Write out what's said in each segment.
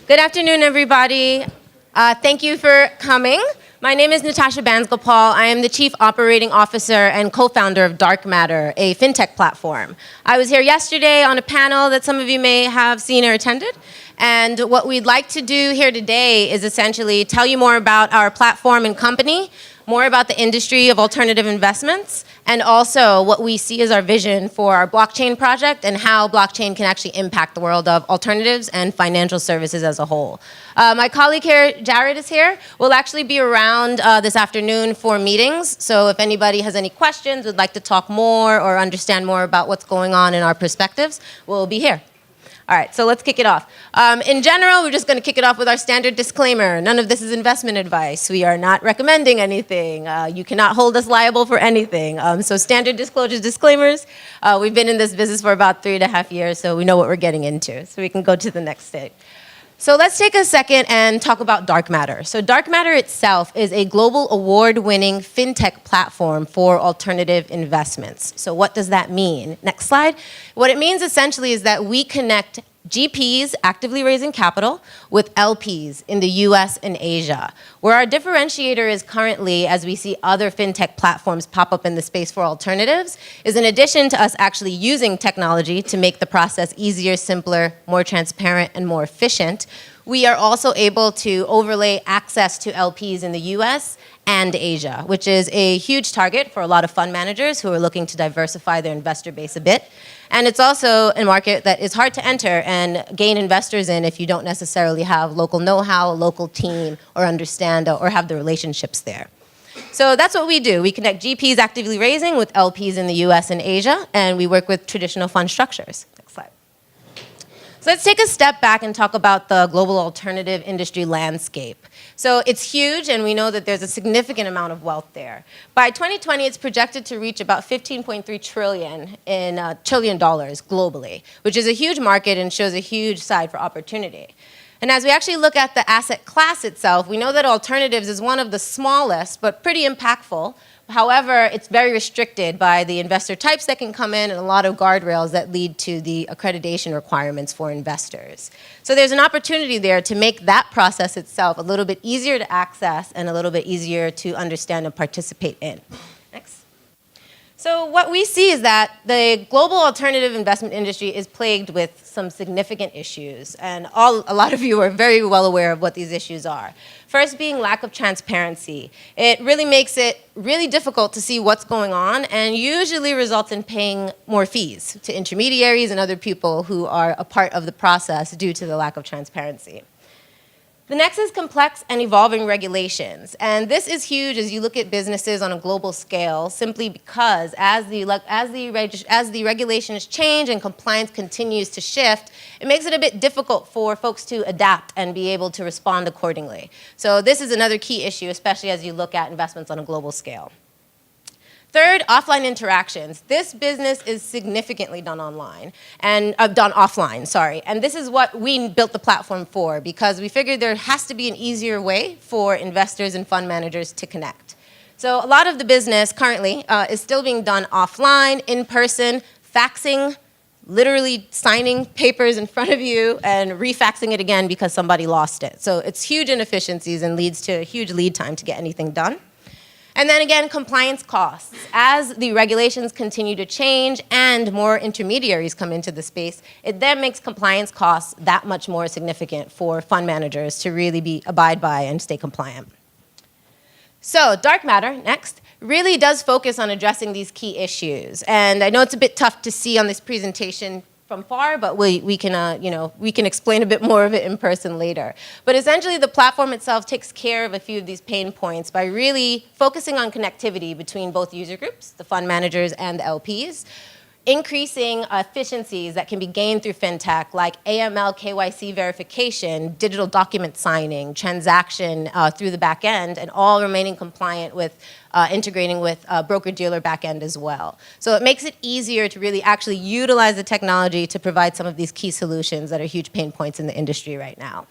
Good afternoon, everybody. Thank you for coming. My name is Natasha Bansgopaul. I am the Chief Operating Officer and co-founder of DarcMatter, a fintech platform. I was here yesterday on a panel that some of you may have seen or attended. And what we'd like to do here today is essentially tell you more about our platform and company, more about the industry of alternative investments, and also what we see as our vision for our blockchain project and how blockchain can actually impact the world of alternatives and financial services as a whole. My colleague here, Jared, is here. We'll actually be around this afternoon for meetings. So if anybody has any questions, would like to talk more or understand more about what's going on in our perspectives, we'll be here. All right, so let's kick it off. In general, we're just going to kick it off with our standard disclaimer. None of this is investment advice. We are not recommending anything. You cannot hold us liable for anything. So standard disclosures, disclaimers. We've been in this business for about 3.5 years, so we know what we're getting into. So we can go to the next stage. So let's take a second and talk about DarcMatter. So DarcMatter itself is a global award-winning fintech platform for alternative investments. So what does that mean? Next slide. What it means essentially is that we connect GPs actively raising capital with LPs in the US and Asia. Where our differentiator is currently, as we see other fintech platforms pop up in the space for alternatives, is in addition to us actually using technology to make the process easier, simpler, more transparent, and more efficient, we are also able to overlay access to LPs in the US and Asia, which is a huge target for a lot of fund managers who are looking to diversify their investor base a bit. And it's also a market that is hard to enter and gain investors in if you don't necessarily have local know-how, local team, or understand or have the relationships there. So that's what we do. We connect GPs actively raising with LPs in the US and Asia, and we work with traditional fund structures. Next slide. So let's take a step back and talk about the global alternative industry landscape. So it's huge, and we know that there's a significant amount of wealth there. By 2020, it's projected to reach about $15.3 trillion globally, which is a huge market and shows a huge side for opportunity. And as we actually look at the asset class itself, we know that alternatives is one of the smallest, but pretty impactful. However, it's very restricted by the investor types that can come in and a lot of guardrails that lead to the accreditation requirements for investors. So there's an opportunity there to make that process itself a little bit easier to access and a little bit easier to understand and participate in. Next. So what we see is that the global alternative investment industry is plagued with some significant issues, and a lot of you are very well aware of what these issues are. First being lack of transparency. It really makes it really difficult to see what's going on and usually results in paying more fees to intermediaries and other people who are a part of the process due to the lack of transparency. The next is complex and evolving regulations. And this is huge as you look at businesses on a global scale, simply because as the regulations change and compliance continues to shift, it makes it a bit difficult for folks to adapt and be able to respond accordingly. So this is another key issue, especially as you look at investments on a global scale. Third, offline interactions. This business is significantly done offline, and this is what we built the platform for, because we figured there has to be an easier way for investors and fund managers to connect. So a lot of the business currently is still being done offline, in person, faxing, literally signing papers in front of you and refaxing it again because somebody lost it. So it's huge inefficiencies and leads to a huge lead time to get anything done. And then again, compliance costs. As the regulations continue to change and more intermediaries come into the space, it then makes compliance costs that much more significant for fund managers to really abide by and stay compliant. So DarcMatter, next, really does focus on addressing these key issues. And I know it's a bit tough to see on this presentation from far, but we can explain a bit more of it in person later. But essentially, the platform itself takes care of a few of these pain points by really focusing on connectivity between both user groups, the fund managers and the LPs, increasing efficiencies that can be gained through fintech, like AML, KYC verification, digital document signing, transaction through the back end, and all remaining compliant with integrating with broker-dealer back end as well. So it makes it easier to really actually utilize the technology to provide some of these key solutions that are huge pain points in the industry right now.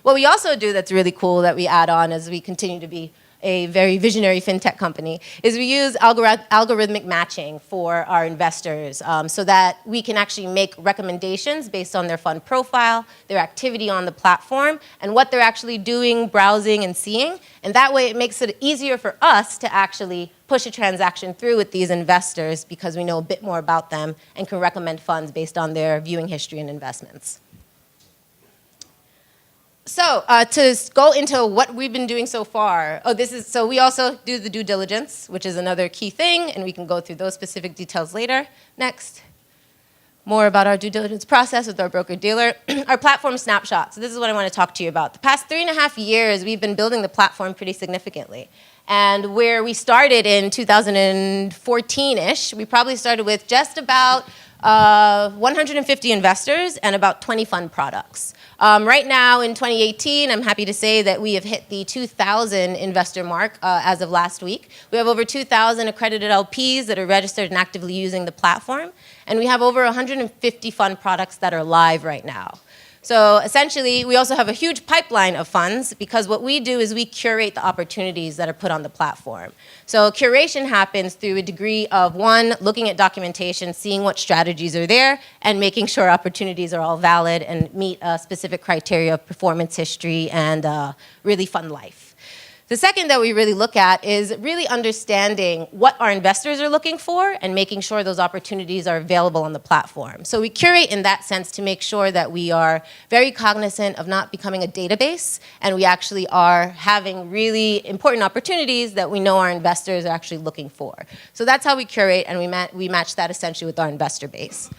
What we also do that's really cool that we add on as we continue to be a very visionary fintech company, is we use algorithmic matching for our investors so that we can actually make recommendations based on their fund profile, their activity on the platform, and what they're actually doing, browsing, and seeing. And that way it makes it easier for us to actually push a transaction through with these investors because we know a bit more about them and can recommend funds based on their viewing history and investments. So to go into what we've been doing so far, so we also do the due diligence, which is another key thing, and we can go through those specific details later. Next. More about our due diligence process with our broker-dealer. Our platform Snapshot. So this is what I want to talk to you about. The past 3.5 years, we've been building the platform pretty significantly. And where we started in 2014-ish, we probably started with just about 150 investors and about 20 fund products. Right now in 2018, I'm happy to say that we have hit the 2,000 investor mark as of last week. We have over 2,000 accredited LPs that are registered and actively using the platform. And we have over 150 fund products that are live right now. So essentially, we also have a huge pipeline of funds because what we do is we curate the opportunities that are put on the platform. So curation happens through a degree of, one, looking at documentation, seeing what strategies are there, and making sure opportunities are all valid and meet specific criteria of performance history and really fund life. The second that we really look at is really understanding what our investors are looking for and making sure those opportunities are available on the platform. So we curate in that sense to make sure that we are very cognizant of not becoming a database, and we actually are having really important opportunities that we know our investors are actually looking for. So that's how we curate, and we match that essentially with our investor base.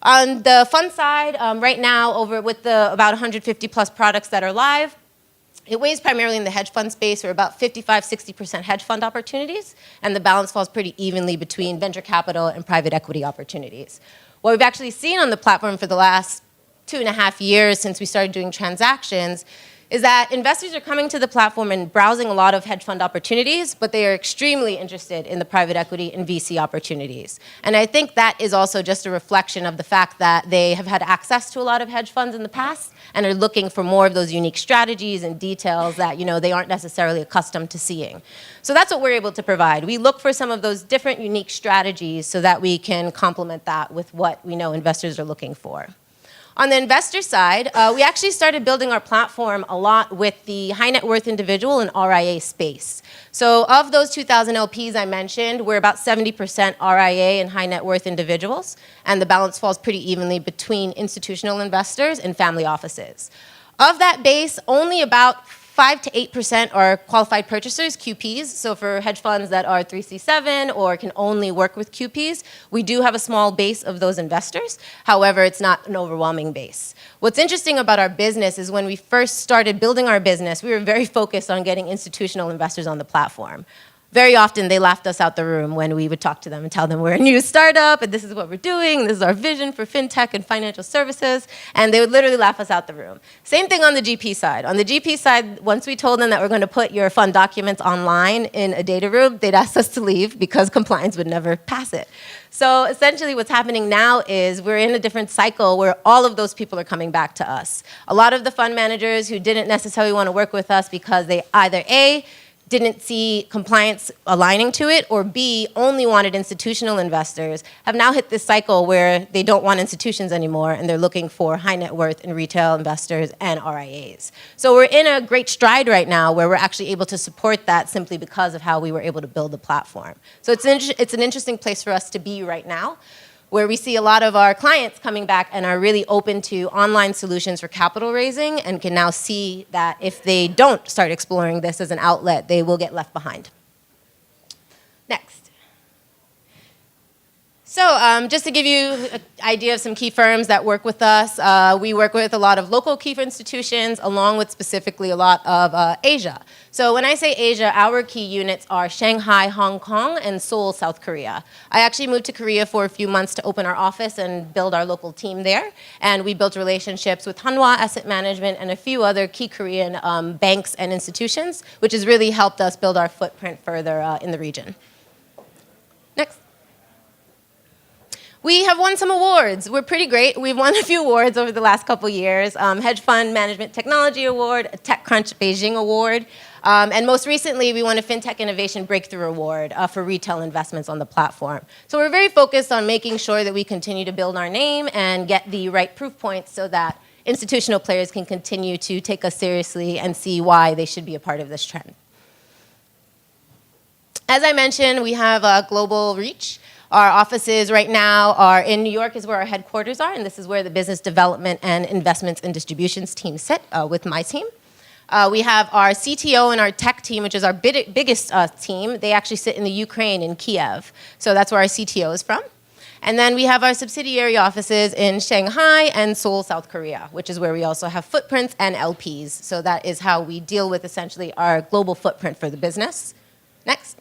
On the fund side, right now, with the about 150 plus products that are live, it weighs primarily in the hedge fund space. We're about 55–60% hedge fund opportunities, and the balance falls pretty evenly between venture capital and private equity opportunities. What we've actually seen on the platform for the last 2.5 years since we started doing transactions is that investors are coming to the platform and browsing a lot of hedge fund opportunities, but they are extremely interested in the private equity and VC opportunities. And I think that is also just a reflection of the fact that they have had access to a lot of hedge funds in the past and are looking for more of those unique strategies and details that they aren't necessarily accustomed to seeing. So that's what we're able to provide. We look for some of those different unique strategies so that we can complement that with what we know investors are looking for. On the investor side, we actually started building our platform a lot with the high net worth individual and RIA space. So of those 2,000 LPs I mentioned, we're about 70% RIA and high net worth individuals, and the balance falls pretty evenly between institutional investors and family offices. Of that base, only about 5–8% are qualified purchasers, QPs. So for hedge funds that are 3C7 or can only work with QPs, we do have a small base of those investors. However, it's not an overwhelming base. What's interesting about our business is when we first started building our business, we were very focused on getting institutional investors on the platform. Very often, they laughed us out the room when we would talk to them and tell them we're a new startup, and this is what we're doing, this is our vision for fintech and financial services, and they would literally laugh us out the room. Same thing on the GP side. On the GP side, once we told them that we're going to put your fund documents online in a data room, they'd ask us to leave because compliance would never pass it. So essentially what's happening now is we're in a different cycle where all of those people are coming back to us. A lot of the fund managers who didn't necessarily want to work with us because they either A, didn't see compliance aligning to it, or B, only wanted institutional investors, have now hit this cycle where they don't want institutions anymore and they're looking for high net worth and retail investors and RIAs. So we're in a great stride right now where we're actually able to support that simply because of how we were able to build the platform. So it's an interesting place for us to be right now, where we see a lot of our clients coming back and are really open to online solutions for capital raising and can now see that if they don't start exploring this as an outlet, they will get left behind. Next. So just to give you an idea of some key firms that work with us, we work with a lot of local key institutions along with specifically a lot of Asia. So when I say Asia, our key units are Shanghai, Hong Kong, and Seoul, South Korea. I actually moved to Korea for a few months to open our office and build our local team there. And we built relationships with Hanwha Asset Management and a few other key Korean banks and institutions, which has really helped us build our footprint further in the region. Next. We have won some awards. We're pretty great. We've won a few awards over the last couple years. Hedge Fund Management Technology Award, a TechCrunch Beijing Award. And most recently, we won a FinTech Innovation Breakthrough Award for retail investments on the platform. So we're very focused on making sure that we continue to build our name and get the right proof points so that institutional players can continue to take us seriously and see why they should be a part of this trend. As I mentioned, we have a global reach. Our offices right now are in New York is where our headquarters are, and this is where the business development and investments and distributions team sit with my team. We have our CTO and our tech team, which is our biggest team. They actually sit in the Ukraine, in Kiev. So that's where our CTO is from. And then we have our subsidiary offices in Shanghai and Seoul, South Korea, which is where we also have footprints and LPs. So that is how we deal with essentially our global footprint for the business. Next.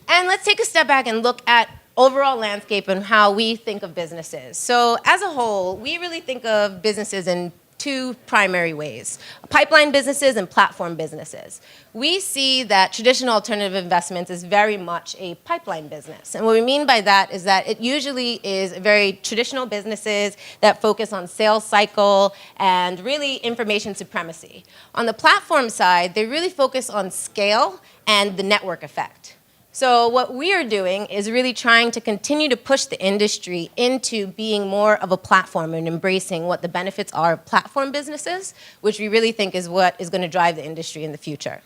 And let's take a step back and look at overall landscape and how we think of businesses. So as a whole, we really think of businesses in two primary ways: pipeline businesses and platform businesses. We see that traditional alternative investments is very much a pipeline business. And what we mean by that is that it usually is very traditional businesses that focus on sales cycle and really information supremacy. On the platform side, they really focus on scale and the network effect. So what we are doing is really trying to continue to push the industry into being more of a platform and embracing what the benefits are of platform businesses, which we really think is what is going to drive the industry in the future.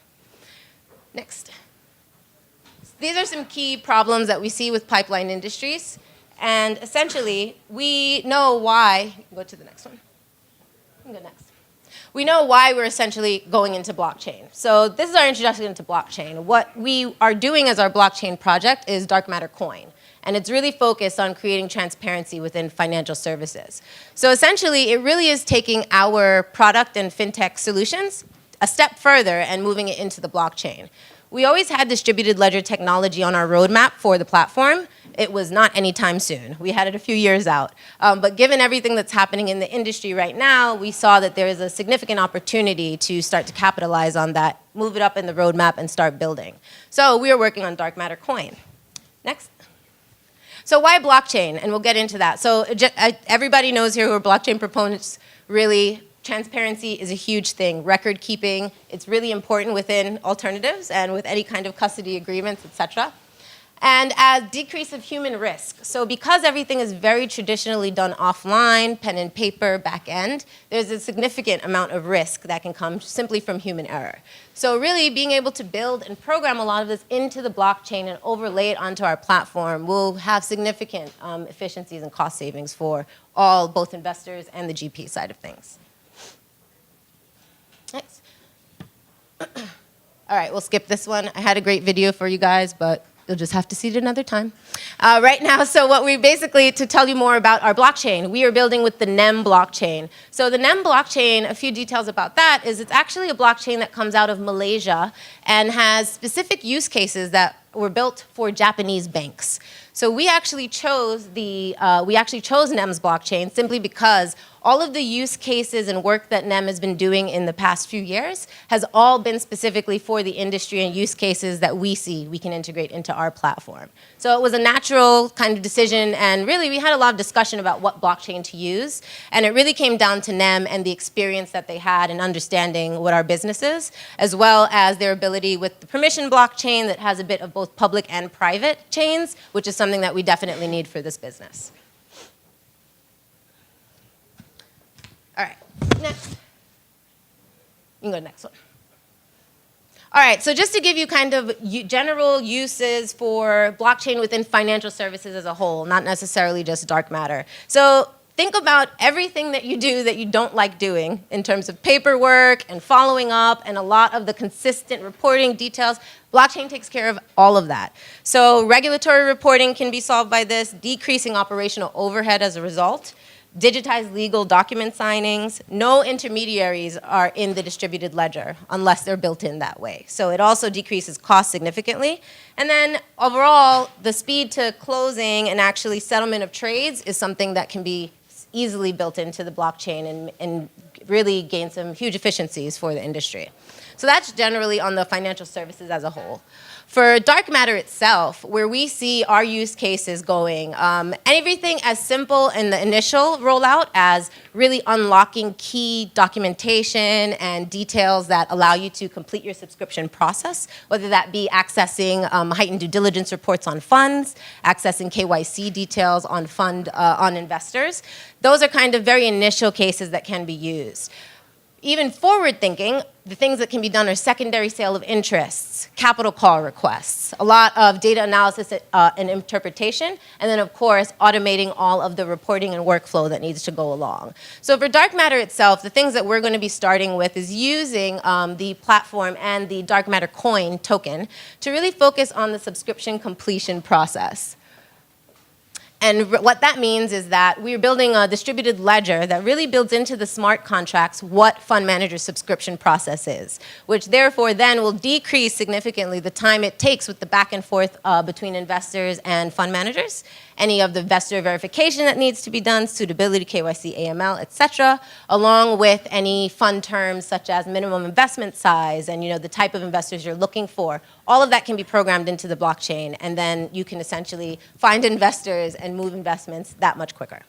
Next. These are some key problems that we see with pipeline industries. And essentially, we know why. Go to the next one. Go next. We know why we're essentially going into blockchain. So this is our introduction into blockchain. What we are doing as our blockchain project is DarcMatter Coin. And it's really focused on creating transparency within financial services. So essentially, it really is taking our product and fintech solutions a step further and moving it into the blockchain. We always had distributed ledger technology on our roadmap for the platform. It was not anytime soon. We had it a few years out. But given everything that's happening in the industry right now, we saw that there is a significant opportunity to start to capitalize on that, move it up in the roadmap, and start building. So we are working on DarcMatter Coin. Next. So why blockchain? And we'll get into that. So everybody knows here who are blockchain proponents. Really, transparency is a huge thing. Record keeping, it's really important within alternatives and with any kind of custody agreements, et cetera. And as decrease of human risk. So because everything is very traditionally done offline, pen and paper, back end, there's a significant amount of risk that can come simply from human error. So really being able to build and program a lot of this into the blockchain and overlay it onto our platform will have significant efficiencies and cost savings for all, both investors and the GP side of things. Next. All right, we'll skip this one. I had a great video for you guys, but you'll just have to see it another time. Right now, so what we basically, to tell you more about our blockchain, we are building with the Nem Blockchain. So the Nem Blockchain, a few details about that is it's actually a blockchain that comes out of Malaysia and has specific use cases that were built for Japanese banks. So we actually chose Nem's blockchain simply because all of the use cases and work that Nem has been doing in the past few years has all been specifically for the industry and use cases that we see we can integrate into our platform. So it was a natural kind of decision, and really we had a lot of discussion about what blockchain to use, and it really came down to Nem and the experience that they had in understanding what our business is, as well as their ability with the permission blockchain that has a bit of both public and private chains, which is something that we definitely need for this business. All right, next. You can go to the next one. All right, so just to give you kind of general uses for blockchain within financial services as a whole, not necessarily just DarcMatter. So think about everything that you do that you don't like doing in terms of paperwork and following up and a lot of the consistent reporting details. Blockchain takes care of all of that. So regulatory reporting can be solved by this, decreasing operational overhead as a result. Digitized legal document signings. No intermediaries are in the distributed ledger unless they're built in that way. So it also decreases cost significantly. And then overall, the speed to closing and actually settlement of trades is something that can be easily built into the blockchain and really gain some huge efficiencies for the industry. So that's generally on the financial services as a whole. For DarcMatter itself, where we see our use cases going, everything as simple in the initial rollout as really unlocking key documentation and details that allow you to complete your subscription process, whether that be accessing heightened due diligence reports on funds, accessing KYC details on on investors. Those are kind of very initial cases that can be used. Even forward thinking, the things that can be done are secondary sale of interests, capital call requests, a lot of data analysis and interpretation, and then of course, automating all of the reporting and workflow that needs to go along. So for DarcMatter itself, the things that we're going to be starting with is using the platform and the DarcMatter coin token to really focus on the subscription completion process. And what that means is that we're building a distributed ledger that really builds into the smart contracts what fund manager subscription process is, which therefore then will decrease significantly the time it takes with the back and forth between investors and fund managers, any of the investor verification that needs to be done, suitability, KYC, AML, et cetera, along with any fund terms such as minimum investment size and the type of investors you're looking for. All of that can be programmed into the blockchain, and then you can essentially find investors and move investments that much quicker.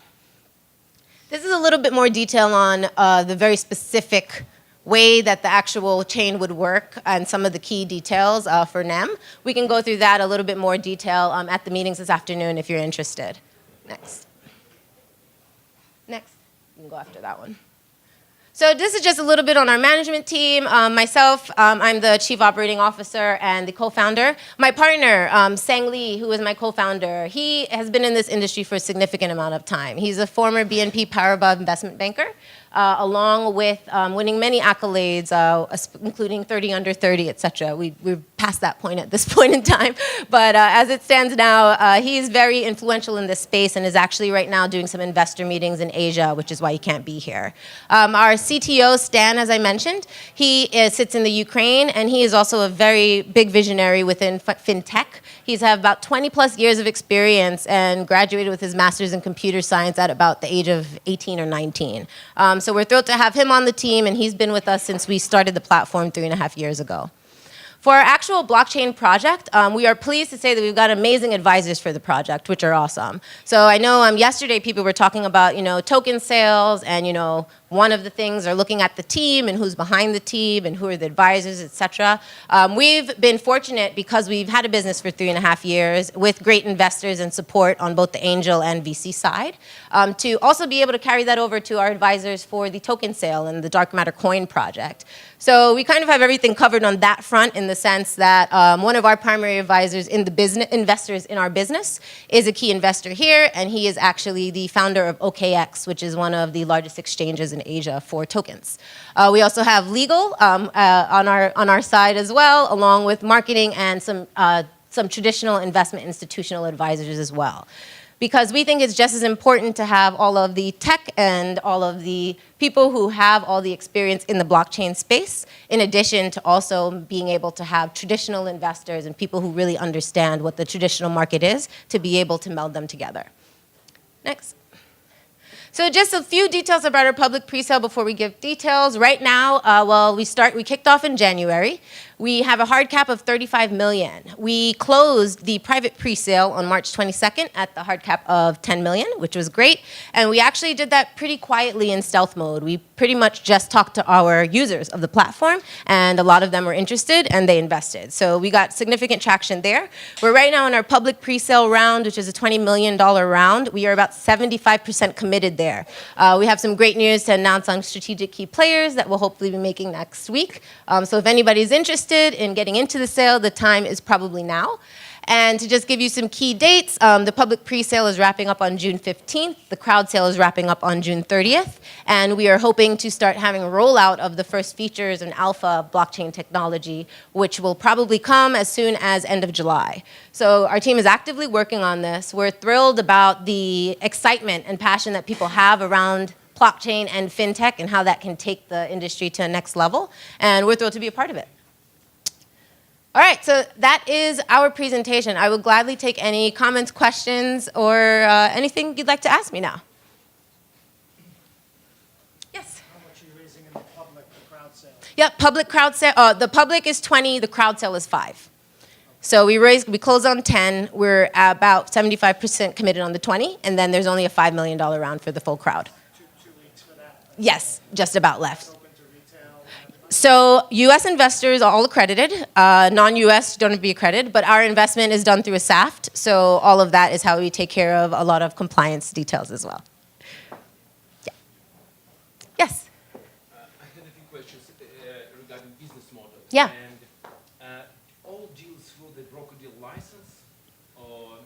This is a little bit more detail on the very specific way that the actual chain would work and some of the key details for NEM. We can go through that a little bit more detail at the meetings this afternoon if you're interested. Next. Next. You can go after that one. So this is just a little bit on our management team. Myself, I'm the Chief Operating Officer and the co-founder. My partner, Sang Lee, who is my co-founder, he has been in this industry for a significant amount of time. He's a former BNP Paribas investment banker, along with winning many accolades, including 30 under 30, et cetera. We're past that point at this point in time. But as it stands now, he's very influential in this space and is actually right now doing some investor meetings in Asia, which is why he can't be here. Our CTO, Stan, as I mentioned, he sits in the Ukraine, and he is also a very big visionary within fintech. He's had about 20 plus years of experience and graduated with his master's in computer science at about the age of 18 or 19. So we're thrilled to have him on the team, and he's been with us since we started the platform 3.5 years ago. For our actual blockchain project, we are pleased to say that we've got amazing advisors for the project, which are awesome. So I know yesterday people were talking about token sales, and one of the things are looking at the team and who's behind the team and who are the advisors, et cetera. We've been fortunate because we've had a business for 3.5 years with great investors and support on both the angel and VC side, to also be able to carry that over to our advisors for the token sale and the DarcMatter coin project. So we kind of have everything covered on that front in the sense that one of our primary advisors in the business, investors in our business, is a key investor here, and he is actually the founder of OKX, which is one of the largest exchanges in Asia for tokens. We also have legal on our side as well, along with marketing and some traditional investment institutional advisors as well. Because we think it's just as important to have all of the tech and all of the people who have all the experience in the blockchain space, in addition to also being able to have traditional investors and people who really understand what the traditional market is to be able to meld them together. Next. So just a few details about our public presale before we give details. Right now, we kicked off in January. We have a hard cap of 35 million. We closed the private presale on March 22nd at the hard cap of 10 million, which was great. And we actually did that pretty quietly in stealth mode. We pretty much just talked to our users of the platform, and a lot of them were interested and they invested. So we got significant traction there. We're right now in our public presale round, which is a $20 million round. We are about 75% committed there. We have some great news to announce on strategic key players that we'll hopefully be making next week. So if anybody's interested in getting into the sale, the time is probably now. And to just give you some key dates, the public pre-sale is wrapping up on June 15th. The crowd sale is wrapping up on June 30th. And we are hoping to start having a rollout of the first features and alpha blockchain technology, which will probably come as soon as end of July. So our team is actively working on this. We're thrilled about the excitement and passion that people have around blockchain and fintech and how that can take the industry to a next level. And we're thrilled to be a part of it. All right, so that is our presentation. I will gladly take any comments, questions, or anything you'd like to ask me now. public, the crowd sale. Yep, public crowd sale. The public is 20, the crowd sale is 5. So we closed on 10, we're about 75% committed on the 20, and then there's only a $5 million round for the full crowd. 2 weeks for that. Yes, just about left. Open to retail. So US investors are all accredited. Non-US don't have to be accredited, but our investment is done through a SAFT, so all of that is how we take care of a lot of compliance details as well. Yeah. Yes? I had a few questions regarding business model. Yeah. And all deals through the broker-deal license or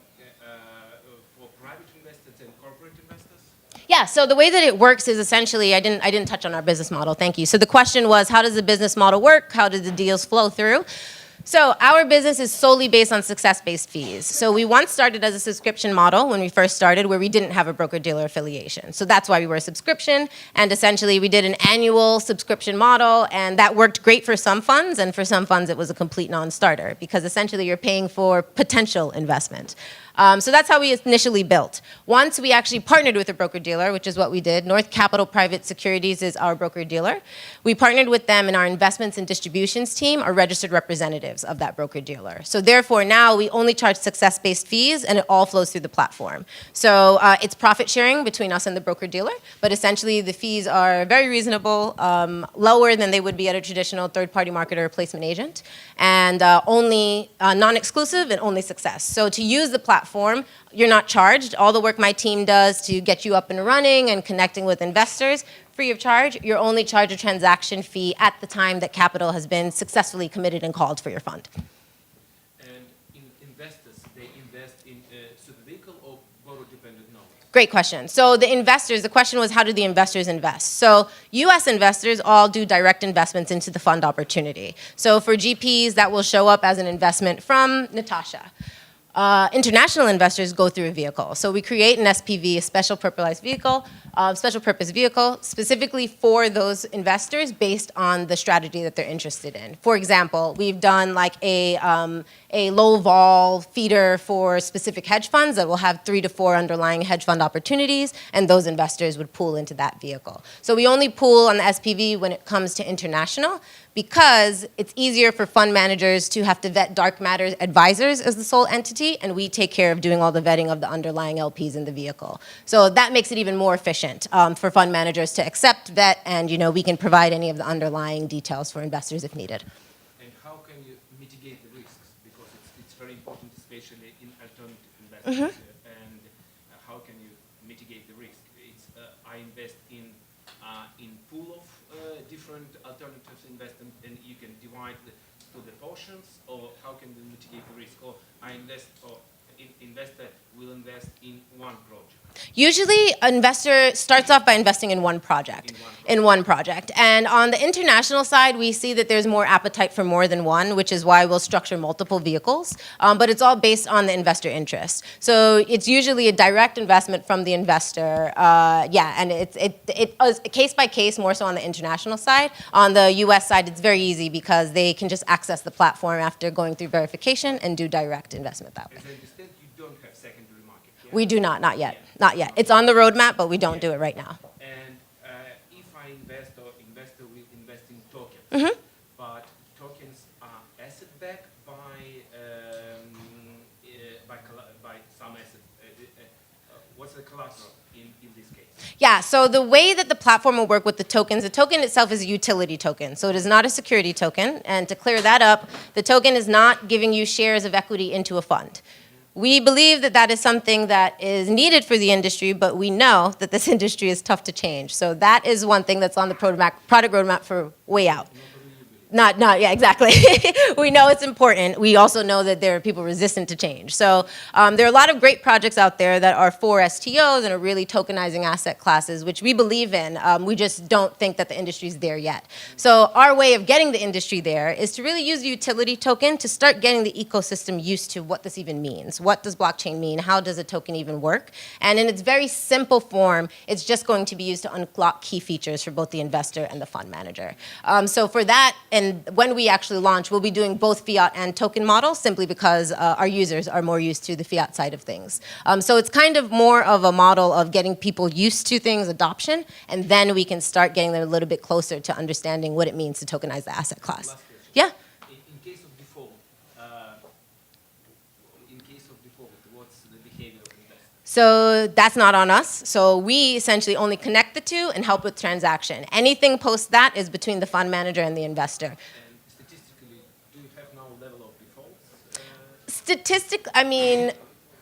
for private investors and corporate investors? Yeah, so the way that it works is essentially, I didn't touch on our business model, thank you. So the question was, how does the business model work? How do the deals flow through? So our business is solely based on success-based fees. So we once started as a subscription model when we first started where we didn't have a broker-dealer affiliation. So that's why we were a subscription, and essentially we did an annual subscription model, and that worked great for some funds, and for some funds it was a complete non-starter because essentially you're paying for potential investment. So that's how we initially built. Once we actually partnered with a broker-dealer, which is what we did. North Capital Private Securities is our broker-dealer. We partnered with them, and our investments and distributions team are registered representatives of that broker-dealer. So therefore, now we only charge success-based fees, and it all flows through the platform. So it's profit sharing between us and the broker-dealer, but essentially the fees are very reasonable, lower than they would be at a traditional third-party marketer or placement agent, and only non-exclusive and only success. So to use the platform, you're not charged. All the work my team does to get you up and running and connecting with investors, free of charge. You're only charged a transaction fee at the time that capital has been successfully committed and called for your fund. And investors, they invest in super vehicle or borrow-dependent notes? Great question. So the investors, the question was, how do the investors invest? So US investors all do direct investments into the fund opportunity. So for GPs, that will show up as an investment from Natasha. International investors go through a vehicle. So we create an SPV, a special purpose vehicle, specifically for those investors based on the strategy that they're interested in. For example, we've done like a low vol feeder for specific hedge funds that will have 3 to 4 underlying hedge fund opportunities, and those investors would pool into that vehicle. So we only pool on the SPV when it comes to international, because it's easier for fund managers to have to vet DarcMatter's advisors as the sole entity, and we take care of doing all the vetting of the underlying LPs in the vehicle. So that makes it even more efficient for fund managers to accept, vet, and we can provide any of the underlying details for investors if needed. And how can you mitigate the risks? Because it's very important, especially in alternative investments. And how can you mitigate the risk? It's I invest in pool of different alternatives investment, and you can divide to the portions, or how can we mitigate the risk? Or I invest, or investor will invest in one project. Usually, an investor starts off by investing in one project. And on the international side, we see that there's more appetite for more than one, which is why we'll structure multiple vehicles. But it's all based on the investor interest. So it's usually a direct investment from the investor. And it's case by case, more so on the international side. On the US side, it's very easy because they can just access the platform after going through verification and do direct investment that way. As I understand, you don't have secondary market. Yeah? We do not, not yet. Not yet. It's on the roadmap, but we don't do it right now. And if I invest, or investor will invest in tokens, but tokens are asset-backed by some asset. What's the collateral in this case? Yeah, so the way that the platform will work with the tokens, the token itself is a utility token. So it is not a security token. And to clear that up, the token is not giving you shares of equity into a fund. We believe that that is something that is needed for the industry, but we know that this industry is tough to change. So that is one thing that's on the product roadmap for way out. Yeah, exactly. We know it's important. We also know that there are people resistant to change. So there are a lot of great projects out there that are for STOs and are really tokenizing asset classes, which we believe in. We just don't think that the industry is there yet. So our way of getting the industry there is to really use the utility token to start getting the ecosystem used to what this even means. What does blockchain mean? How does a token even work? And in its very simple form, it's just going to be used to unlock key features for both the investor and the fund manager. So for that, and when we actually launch, we'll be doing both fiat and token models simply because our users are more used to the fiat side of things. So it's kind of more of a model of getting people used to things, adoption, and then we can start getting them a little bit closer to understanding what it means to tokenize the asset class. Last question. Yeah? In case of default, what's the behavior of investors? So that's not on us. So we essentially only connect the two and help with transaction. Anything post that is between the fund manager and the investor. And statistically, do you have now level of defaults? I mean,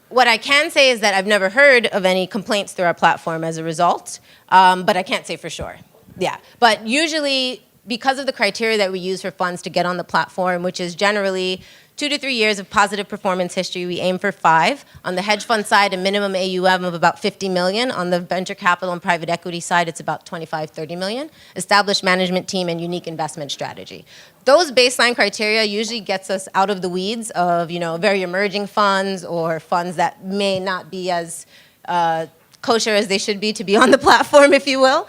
what I can say is that I've never heard of any complaints through our platform as a result, but I can't say for sure. Yeah, but usually because of the criteria that we use for funds to get on the platform, which is generally 2 to 3 years of positive performance history, we aim for 5. On the hedge fund side, a minimum AUM of about 50 million. On the venture capital and private equity side, it's about 25, 30 million. Established management team and unique investment strategy. Those baseline criteria usually gets us out of the weeds of, very emerging funds or funds that may not be as kosher as they should be to be on the platform, if you will.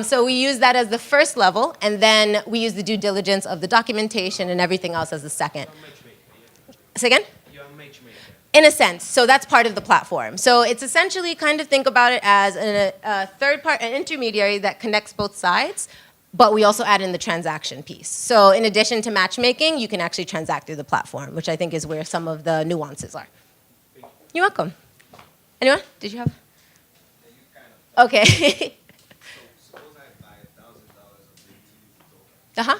So we use that as the first level, and then we use the due diligence of the documentation and everything else as the second. Say again? You're a matchmaker. In a sense, so that's part of the platform. So it's essentially kind of think about it as a third part, an intermediary that connects both sides, but we also add in the transaction piece. So in addition to matchmaking, you can actually transact through the platform, which I think is where some of the nuances are. You're welcome. Anyone? Did you have? Okay. Suppose I buy $1,000 of the utility token. Uh-huh.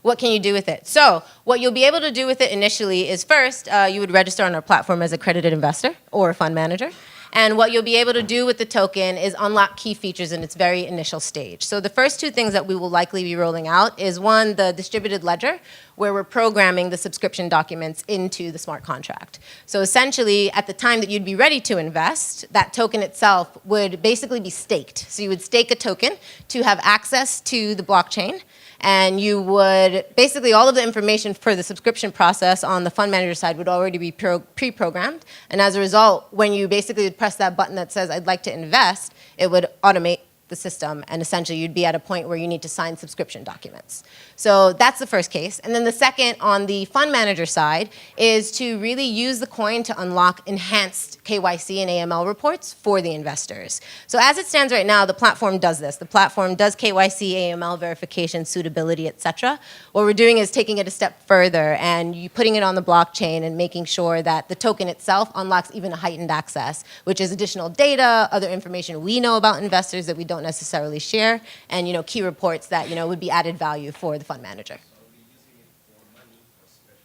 What can you do with it? So what you'll be able to do with it initially is first, you would register on our platform as accredited investor or a fund manager. And what you'll be able to do with the token is unlock key features in its very initial stage. So the first 2 things that we will likely be rolling out is one, the distributed ledger, where we're programming the subscription documents into the smart contract. So essentially, at the time that you'd be ready to invest, that token itself would basically be staked. So you would stake a token to have access to the blockchain, and you would, basically all of the information for the subscription process on the fund manager side would already be pre-programmed. And as a result, when you basically would press that button that says, I'd like to invest, it would automate the system, and essentially you'd be at a point where you need to sign subscription documents. So that's the first case. And then the second, on the fund manager side, is to really use the coin to unlock enhanced KYC and AML reports for the investors. So as it stands right now, the platform does this. The platform does KYC, AML verification, suitability, et cetera. What we're doing is taking it a step further and putting it on the blockchain and making sure that the token itself unlocks even a heightened access, which is additional data, other information we know about investors that we don't necessarily share, and key reports that would be added value for the fund manager. So are we using it for money or special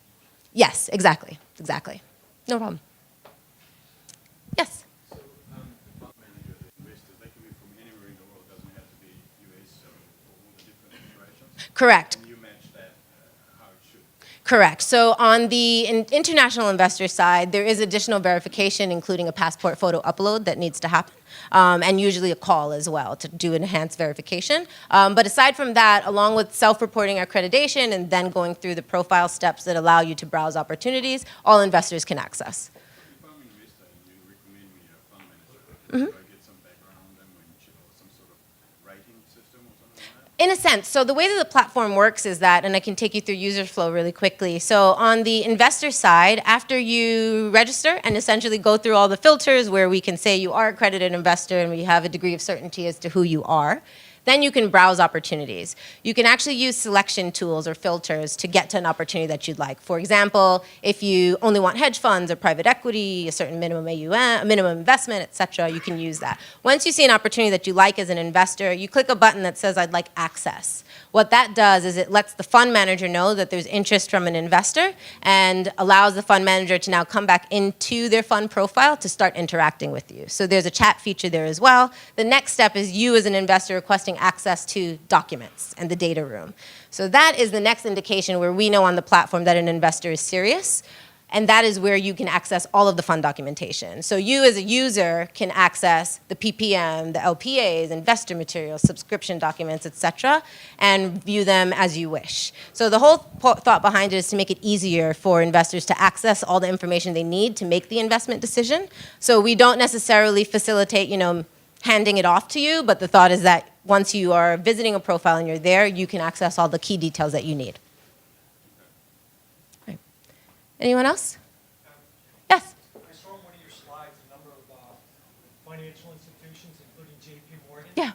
occasions? Yes, exactly. No problem. Yes. So the fund manager, the investors, they can be from anywhere in the world. It doesn't have to be US or all the different situations. Correct. And you match that how it should. Correct. So on the international investor side, there is additional verification, including a passport photo upload that needs to happen, and usually a call as well to do enhanced verification. But aside from that, along with self-reporting accreditation and then going through the profile steps that allow you to browse opportunities, all investors can access. If I'm an investor and you recommend me a fund manager, do I get some background on them or some sort of rating system or something like that? In a sense. So the way that the platform works is that, and I can take you through user flow really quickly. So on the investor side, after you register and essentially go through all the filters where we can say you are an accredited investor and we have a degree of certainty as to who you are, then you can browse opportunities. You can actually use selection tools or filters to get to an opportunity that you'd like. For example, if you only want hedge funds or private equity, a certain minimum AUM, a minimum investment, et cetera, you can use that. Once you see an opportunity that you like as an investor, you click a button that says, I'd like access. What that does is it lets the fund manager know that there's interest from an investor and allows the fund manager to now come back into their fund profile to start interacting with you. So there's a chat feature there as well. The next step is you as an investor requesting access to documents and the data room. So that is the next indication where we know on the platform that an investor is serious. And that is where you can access all of the fund documentation. So you as a user can access the PPM, the LPAs, investor materials, subscription documents, et cetera, and view them as you wish. So the whole thought behind it is to make it easier for investors to access all the information they need to make the investment decision. So we don't necessarily facilitate, handing it off to you, but the thought is that once you are visiting a profile and you're there, you can access all the key details that you need. Right. Anyone else? Yes? I saw on one of your slides a number of financial institutions, including JP Morgan. Yeah.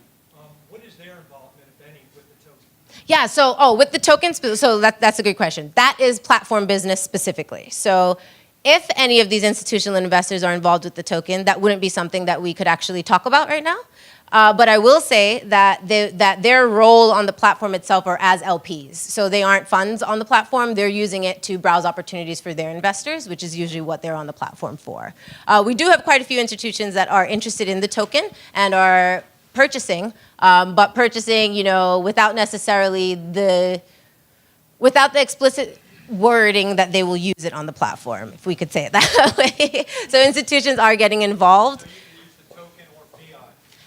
What is their involvement, if any, with the token? Yeah, so, with the tokens, so that's a good question. That is platform business specifically. So if any of these institutional investors are involved with the token, that wouldn't be something that we could actually talk about right now. But I will say that their role on the platform itself are as LPs. So they aren't funds on the platform. They're using it to browse opportunities for their investors, which is usually what they're on the platform for. We do have quite a few institutions that are interested in the token and are purchasing, but purchasing, without necessarily without the explicit wording that they will use it on the platform, if we could say it that way. So institutions are getting involved.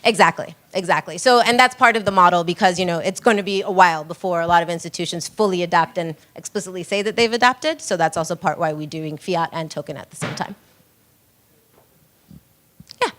Exactly. So, and that's part of the model because, it's going to be a while before a lot of institutions fully adapt and explicitly say that they've adapted. So that's also part why we're doing fiat and token at the same time. Yeah.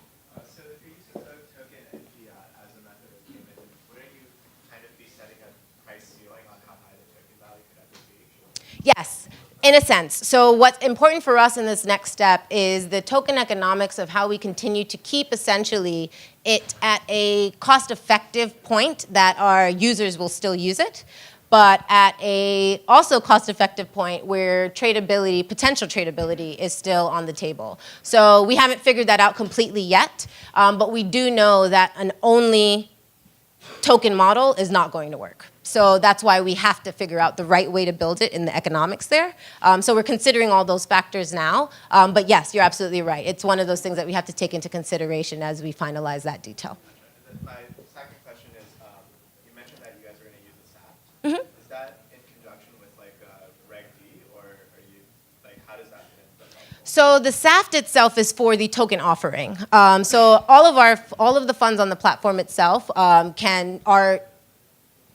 So if you're using token and fiat as a method of payment, wouldn't you kind of be setting a price ceiling on how high the token value could ever be? Yes. In a sense. So what's important for us in this next step is the token economics of how we continue to keep essentially it at a cost-effective point that our users will still use it, but at a also cost-effective point where tradability, potential tradability is still on the table. So we haven't figured that out completely yet, but we do know that an only token model is not going to work. So that's why we have to figure out the right way to build it in the economics there. So we're considering all those factors now. But yes, you're absolutely right. It's one of those things that we have to take into consideration as we finalize that detail. And then my second question is, you mentioned that you guys are going to use the SAP. Mm-hmm. Is that in conjunction with like Reg D, or are you how does that fit into the problem? So the SAFT itself is for the token offering. So all of the funds on the platform itself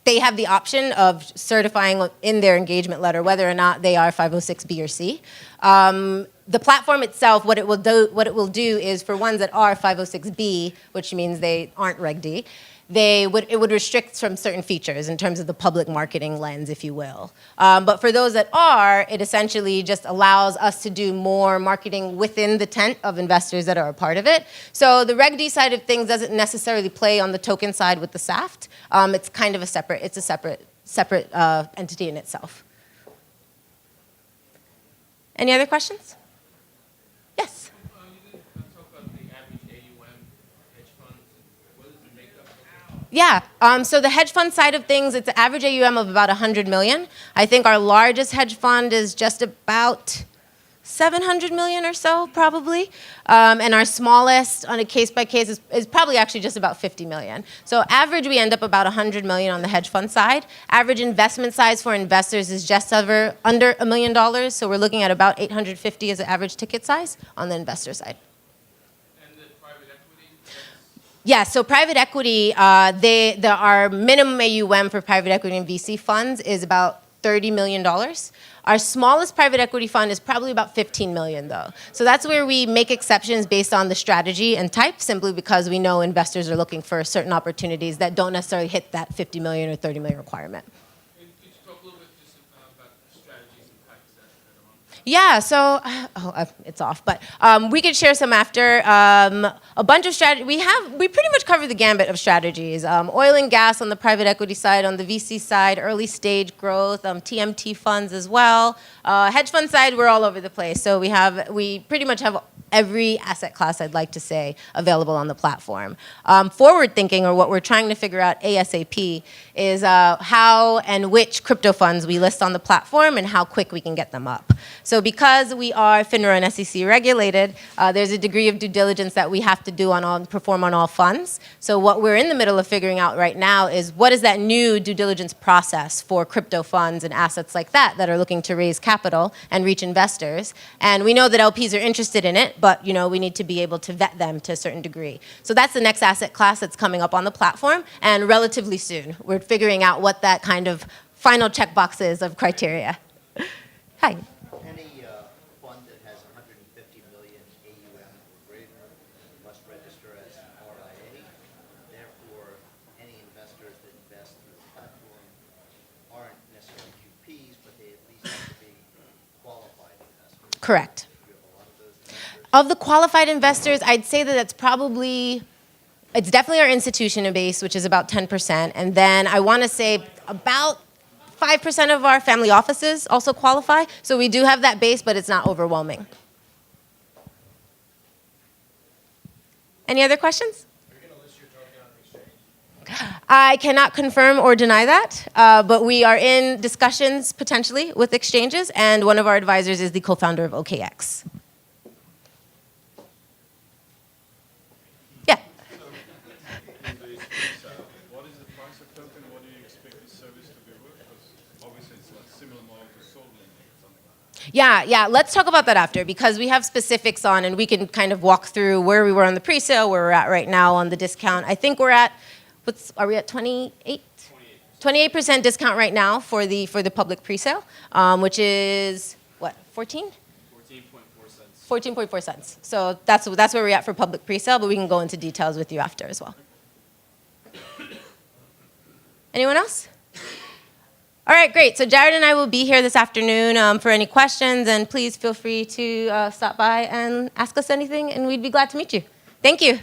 they have the option of certifying in their engagement letter whether or not they are 506B or C. The platform itself, what it will do is for ones that are 506B, which means they aren't Reg D, it would restrict from certain features in terms of the public marketing lens, if you will. But for those that are, it essentially just allows us to do more marketing within the tent of investors that are a part of it. So the Reg D side of things doesn't necessarily play on the token side with the SAFT. It's kind of a separate entity in itself. Any other questions? Yes. You didn't talk about the average AUM hedge funds. What is the makeup of it? Yeah, so the hedge fund side of things, it's an average AUM of about 100 million. I think our largest hedge fund is just about 700 million or so, probably. And our smallest on a case-by-case is probably actually just about 50 million. So average, we end up about 100 million on the hedge fund side. Average investment size for investors is just under $1 million. So we're looking at about 850 as the average ticket size on the investor side. And the private equity? Yeah, so private equity, our minimum AUM for private equity and VC funds is about $30 million. Our smallest private equity fund is probably about 15 million though. So that's where we make exceptions based on the strategy and type, simply because we know investors are looking for certain opportunities that don't necessarily hit that 50 million or 30 million requirement. Could you talk a little bit just about the strategies and types that are on? Yeah, so, it's off, but we could share some after. A bunch of strategy. We pretty much cover the gambit of strategies. Oil and gas on the private equity side, on the VC side, early stage growth, TMT funds as well. Hedge fund side, we're all over the place. So we pretty much have every asset class, I'd like to say, available on the platform. Forward thinking, or what we're trying to figure out ASAP, is how and which crypto funds we list on the platform and how quick we can get them up. So because we are FINRA and SEC regulated, there's a degree of due diligence that we have to do perform on all funds. So what we're in the middle of figuring out right now is what is that new due diligence process for crypto funds and assets like that are looking to raise capital and reach investors. And we know that LPs are interested in it, but we need to be able to vet them to a certain degree. So that's the next asset class that's coming up on the platform, and relatively soon. We're figuring out what that kind of final checkbox is of criteria. Hi. Any fund that has 150 million AUM or greater must register as an RIA. Correct. Of the qualified investors, I'd say that that's probably, it's definitely our institutional base, which is about 10%. And then I want to say about 5% of our family offices also qualify. So we do have that base, but it's not overwhelming. Any other questions? I cannot confirm or deny that, but we are in discussions potentially with exchanges, and one of our advisors is the co-founder of OKX. Yeah. What is the price of token? What do you expect this service to be worth? Because obviously it's a similar model to Soul Link or something like that. Yeah, let's talk about that after, because we have specifics on, and we can kind of walk through where we were on the pre-sale, where we're at right now on the discount. I think we're at, are we at 28? 28% discount right now for the public pre-sale, which is what, 14? 14.4 cents. 14.4 cents. So that's where we're at for public pre-sale, but we can go into details with you after as well. Anyone else? All right, great. So Jared and I will be here this afternoon for any questions, and please feel free to stop by and ask us anything, and we'd be glad to meet you. Thank you.